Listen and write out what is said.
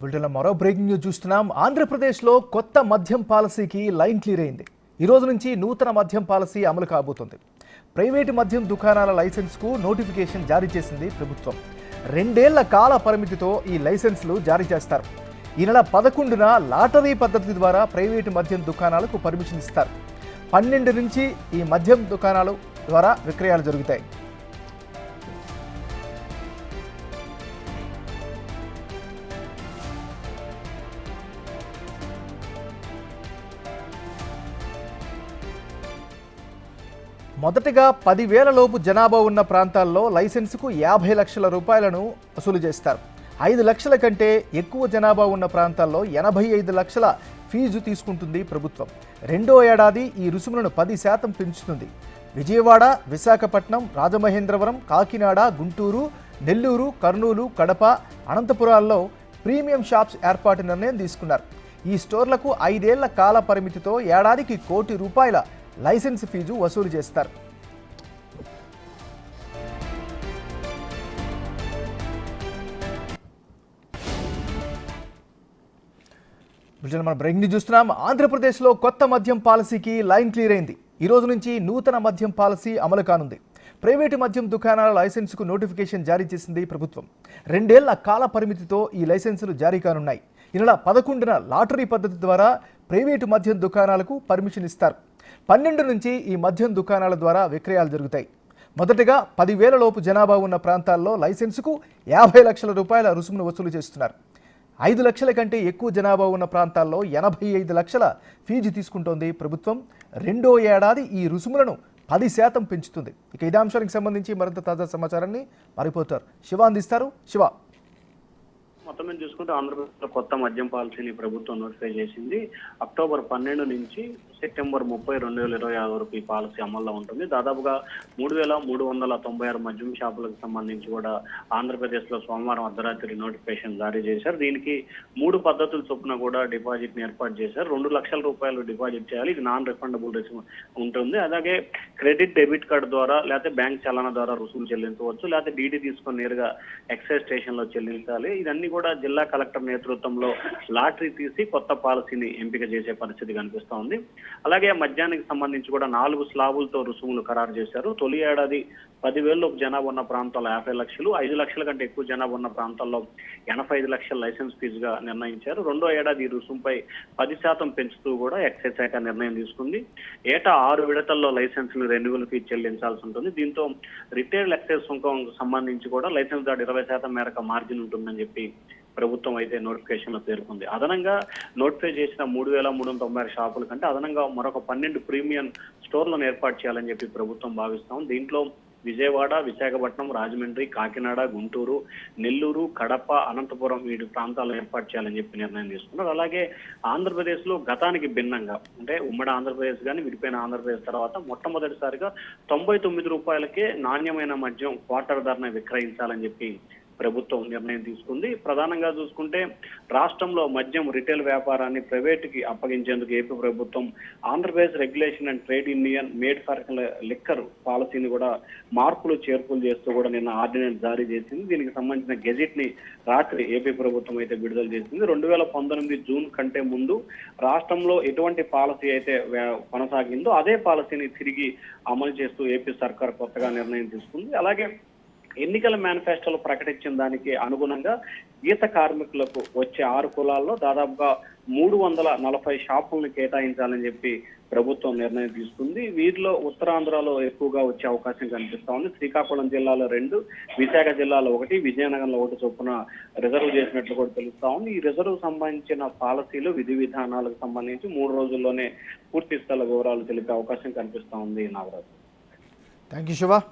వీటిలో మరో breaking news చూస్తున్నాం. ఆంధ్రప్రదేశ్లో కొత్త మద్యం పాలసీకి లైన్ క్లియర్ అయింది. ఈ రోజు నుంచి నూతన మద్యం పాలసీ అమలు కాబోతుంది. ప్రైవేటు మద్యం దుకాణాల లైసెన్స్కు నోటిఫికేషన్ జారీ చేసింది ప్రభుత్వం. 2 ఏళ్ల కాల పరిమితితో ఈ లైసెన్సులు జారీ చేస్తారు. ఈ నెల 11న లాటరీ పద్ధతి ద్వారా ప్రైవేటు మద్యం దుకాణాలకు పర్మిషన్ ఇస్తారు. 12 నుంచి ఈ మద్యం దుకాణాల ద్వారా విక్రయాలు జరుగుతాయి. మొదటగా 10,000 లోపు జనాభా ఉన్న ప్రాంతాల్లో లైసెన్సుకు 50 లక్షల రూపాయలను వసూలు చేస్తారు. 5 లక్షల కంటే ఎక్కువ జనాభా ఉన్న ప్రాంతాల్లో 85 లక్షల ఫీజు తీసుకుంటుంది ప్రభుత్వం. రెండో ఏడాది ఈ రుసుములను 10% పెంచుతుంది. విజయవాడ, విశాఖపట్నం, రాజమహేంద్రవరం, కాకినాడ, గుంటూరు, నెల్లూరు, కర్నూలు, కడప, అనంతపురాల్లో ప్రీమియం షాప్స్ ఏర్పాటు నిర్ణయం తీసుకున్నారు. ఈ స్టోర్లకు 5 ఏళ్ల కాల పరిమితితో ఏడాదికి ₹1 కోటి లైసెన్స్ ఫీజు వసూలు చేస్తారు. మనం బ్రేకింగ్ న్యూస్ చూస్తున్నాం. ఆంధ్రప్రదేశ్లో కొత్త మద్యం పాలసీకి లైన్ క్లియర్ అయింది. ఈ రోజు నుంచి నూతన మద్యం పాలసీ అమలు కానుంది. ప్రైవేటు మద్యం దుకాణాల లైసెన్సుకు నోటిఫికేషన్ జారీ చేసింది ప్రభుత్వం. 2 ఏళ్ల కాల పరిమితితో ఈ లైసెన్సులు జారీ కానున్నాయి. ఈ నెల 11న లాటరీ పద్ధతి ద్వారా ప్రైవేటు మద్యం దుకాణాలకు పర్మిషన్ ఇస్తారు. 12 నుంచి ఈ మద్యం దుకాణాల ద్వారా విక్రయాలు జరుగుతాయి. మొదటగా 10,000 లోపు జనాభా ఉన్న ప్రాంతాల్లో లైసెన్సుకు 50 లక్షల రూపాయల రుసుమును వసూలు చేస్తున్నారు. 5 లక్షల కంటే ఎక్కువ జనాభా ఉన్న ప్రాంతాల్లో 85 లక్షల ఫీజు తీసుకుంటోంది ప్రభుత్వం. రెండో ఏడాది ఈ రుసుములను 10% పెంచుతుంది. ఇక ఇదే అంశానికి సంబంధించి మరింత తాజా సమాచారాన్ని మా రిపోర్టర్ శివ అందిస్తారు. శివ, మొత్తం మీద చూసుకుంటే ఆంధ్రప్రదేశ్లో కొత్త మద్యం పాలసీని ప్రభుత్వం నోటిఫై చేసింది. అక్టోబర్ 12 నుంచి సెప్టెంబర్ 30, 2026 వరకు ఈ పాలసీ అమల్లో ఉంటుంది. దాదాపుగా 3,396 మద్యం షాపులకు సంబంధించి కూడా ఆంధ్రప్రదేశ్లో సోమవారం అర్ధరాత్రి నోటిఫికేషన్ జారీ చేశారు. దీనికి 3 పద్ధతుల చొప్పున కూడా డిపాజిట్ ని ఏర్పాటు చేశారు. ₹2 లక్షల డిపాజిట్ చేయాలి. ఇది నాన్ రిఫండబుల్ ఉంటుంది. అలాగే క్రెడిట్ డెబిట్ కార్డు ద్వారా లేకపోతే బ్యాంక్ చలన ద్వారా రుసుము చెల్లించవచ్చు, లేకపోతే డీడీ తీసుకొని నేరుగా ఎక్సైజ్ స్టేషన్ లో చెల్లించాలి. ఇదన్నీ కూడా జిల్లా కలెక్టర్ నేతృత్వంలో లాటరీ తీసి కొత్త పాలసీని ఎంపిక చేసే పరిస్థితి కనిపిస్తోంది. అలాగే మద్యానికి సంబంధించి కూడా 4 స్లాబులతో రుసుములు ఖరారు చేశారు. తొలి ఏడాది 10,000 లోపు జనాభా ఉన్న ప్రాంతాల్లో 50 లక్షలు, 5 లక్షల కంటే ఎక్కువ జనాభా ఉన్న ప్రాంతాల్లో 85 లక్షల లైసెన్స్ ఫీజుగా నిర్ణయించారు. రెండో ఏడాది ఈ రుసుముపై 10% పెంచుతూ కూడా ఎక్సైజ్ శాఖ నిర్ణయం తీసుకుంది. ఏటా 6 విడతల్లో లైసెన్సులు రెన్యువల్ ఫీజు చెల్లించాల్సి ఉంటుంది. దీంతో రిటైల్ ఎక్సైజ్ సుంకం సంబంధించి కూడా లైసెన్స్ దాటి 20% మేరకు మార్జిన్ ఉంటుందని చెప్పి ప్రభుత్వం అయితే నోటిఫికేషన్ లో పేర్కొంది. అదనంగా నోటిఫై చేసిన 3,396 షాపుల కంటే అదనంగా మరొక 12 ప్రీమియం స్టోర్లను ఏర్పాటు చేయాలని చెప్పి ప్రభుత్వం భావిస్తాం. దీంట్లో విజయవాడ, విశాఖపట్నం, రాజమండ్రి, కాకినాడ, గుంటూరు, నెల్లూరు, కడప, అనంతపురం వీటి ప్రాంతాలను ఏర్పాటు చేయాలని చెప్పి నిర్ణయం తీసుకున్నారు. అలాగే ఆంధ్రప్రదేశ్ లో గతానికి భిన్నంగా అంటే ఉమ్మడి ఆంధ్రప్రదేశ్ కానీ విడిపోయిన ఆంధ్రప్రదేశ్ తర్వాత మొట్టమొదటిసారిగా ₹99కే నాణ్యమైన మద్యం క్వార్టర్ ధరను విక్రయించాలని చెప్పి ప్రభుత్వం నిర్ణయం తీసుకుంది. ప్రధానంగా చూసుకుంటే రాష్ట్రంలో మద్యం రిటైల్ వ్యాపారాన్ని ప్రైవేటుకి అప్పగించేందుకు ఏపీ ప్రభుత్వం Andhra Pradesh regulation and trade union made for liquor పాలసీని కూడా మార్పులు చేర్పులు చేస్తూ కూడా నిన్న ఆర్డినెన్స్ జారీ చేసింది. దీనికి సంబంధించిన గెజిట్ ని రాత్రి ఏపీ ప్రభుత్వం అయితే విడుదల చేసింది. 2019 జూన్ కంటే ముందు రాష్ట్రంలో ఎటువంటి పాలసీ అయితే కొనసాగిందో అదే పాలసీని తిరిగి అమలు చేస్తూ ఏపీ సర్కార్ కొత్తగా నిర్ణయం తీసుకుంది. అలాగే ఎన్నికల మేనిఫెస్టోలో ప్రకటించిన దానికి అనుగుణంగా గీత కార్మికులకు వచ్చే 6 కులాల్లో దాదాపుగా 340 షాపులను కేటాయించాలని చెప్పి ప్రభుత్వం నిర్ణయం తీసుకుంది. వీరిలో ఉత్తరాంధ్రలో ఎక్కువగా వచ్చే అవకాశం కనిపిస్తా ఉంది. శ్రీకాకుళం జిల్లాలో 2, విశాఖ జిల్లాలో 1, విజయనగరంలో 1 చొప్పున రిజర్వ్ చేసినట్లు కూడా తెలుస్తా ఉంది. ఈ రిజర్వ్ సంబంధించిన పాలసీలు, విధి విధానాలకు సంబంధించి 3 రోజుల్లోనే పూర్తి స్థల వివరాలు తెలిపే అవకాశం కనిపిస్తా ఉంది. Nagaraju, thank you Shiva.